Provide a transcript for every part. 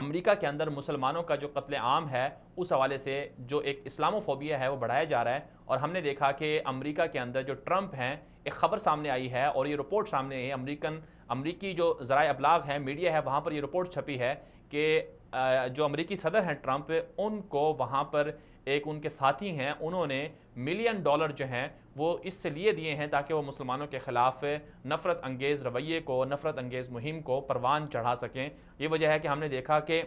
امریکہ کے اندر مسلمانوں کا جو قتل عام ہے اس حوالے سے جو ایک اسلاموفوبیا ہے وہ بڑھایا جا رہا ہے، اور ہم نے دیکھا کہ امریکہ کے اندر جو ٹرمپ ہیں، ایک خبر سامنے آئی ہے اور یہ رپورٹ سامنے آئی ہے، امریکی جو ذرائع ابلاغ ہے، میڈیا ہے، وہاں پر یہ رپورٹ چھپی ہے کہ جو امریکی صدر ہیں ٹرمپ، ان کو وہاں پر ایک ان کے ساتھی ہیں، انہوں نے $1,000,000 جو ہیں وہ اس سے لیے دیے ہیں تاکہ وہ مسلمانوں کے خلاف نفرت انگیز رویے کو، نفرت انگیز مہم کو پروان چڑھا سکیں۔ یہ وجہ ہے کہ ہم نے دیکھا کہ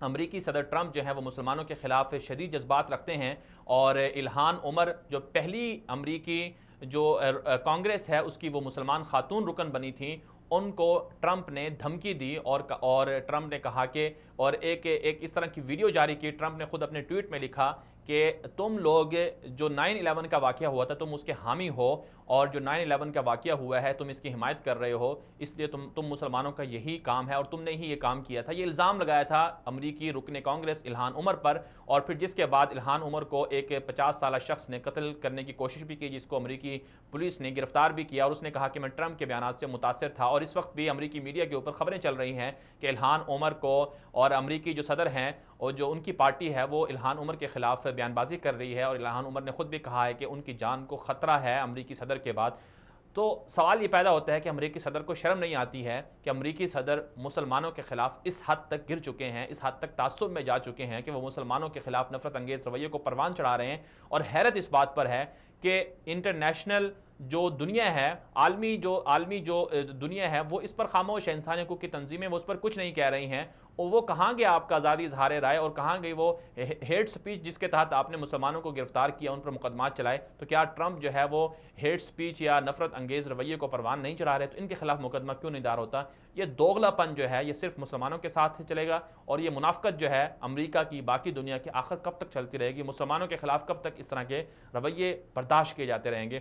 امریکی صدر ٹرمپ جو ہیں وہ مسلمانوں کے خلاف شدید جذبات رکھتے ہیں، اور الہان عمر جو پہلی امریکی جو کانگریس ہے اس کی وہ مسلمان خاتون رکن بنی تھیں، ان کو ٹرمپ نے دھمکی دی، اور ٹرمپ نے کہا کہ اور ایک اس طرح کی ویڈیو جاری کی۔ ٹرمپ نے خود اپنے ٹویٹ میں لکھا کہ تم لوگ جو 9/11 کا واقعہ ہوا تھا تم اس کے حامی ہو، اور جو 9/11 کا واقعہ ہوا ہے تم اس کی حمایت کر رہے ہو، اس لیے تم مسلمانوں کا یہی کام ہے اور تم نے ہی یہ کام کیا تھا۔ یہ الزام لگایا تھا امریکی رکن کانگریس الہان عمر پر، اور پھر جس کے بعد الہان عمر کو ایک 50 سالہ شخص نے قتل کرنے کی کوشش بھی کی، جس کو امریکی پولیس نے گرفتار بھی کیا، اور اس نے کہا کہ میں ٹرمپ کے بیانات سے متاثر تھا۔ اور اس وقت بھی امریکی میڈیا کے اوپر خبریں چل رہی ہیں کہ الہان عمر کو، اور امریکی جو صدر ہیں اور جو ان کی پارٹی ہے وہ الہان عمر کے خلاف بیان بازی کر رہی ہے، اور الہان عمر نے خود بھی کہا ہے کہ ان کی جان کو خطرہ ہے امریکی صدر کے بعد۔ تو سوال یہ پیدا ہوتا ہے کہ امریکی صدر کو شرم نہیں آتی ہے کہ امریکی صدر مسلمانوں کے خلاف اس حد تک گر چکے ہیں، اس حد تک تعصب میں جا چکے ہیں کہ وہ مسلمانوں کے خلاف نفرت انگیز رویے کو پروان چڑھا رہے ہیں۔ اور حیرت اس بات پر ہے کہ انٹرنیشنل جو دنیا ہے، عالمی جو دنیا ہے، وہ اس پر خاموش ہے۔ انسانی حقوق کی تنظیمیں وہ اس پر کچھ نہیں کہہ رہی ہیں، اور وہ کہاں گیا آپ کا آزادی اظہار رائے، اور کہاں گئی وہ ہیٹ سپیچ جس کے تحت آپ نے مسلمانوں کو گرفتار کیا، ان پر مقدمات چلائے؟ تو کیا ٹرمپ جو ہے وہ ہیٹ سپیچ یا نفرت انگیز رویے کو پروان نہیں چڑھا رہے؟ تو ان کے خلاف مقدمہ کیوں نہیں دار ہوتا؟ یہ دوغلا پن جو ہے یہ صرف مسلمانوں کے ساتھ چلے گا، اور یہ منافقت جو ہے امریکہ کی باقی دنیا کے آخر کب تک چلتی رہے گی؟ مسلمانوں کے خلاف کب تک اس طرح کے رویے برداشت کیے جاتے رہیں گے؟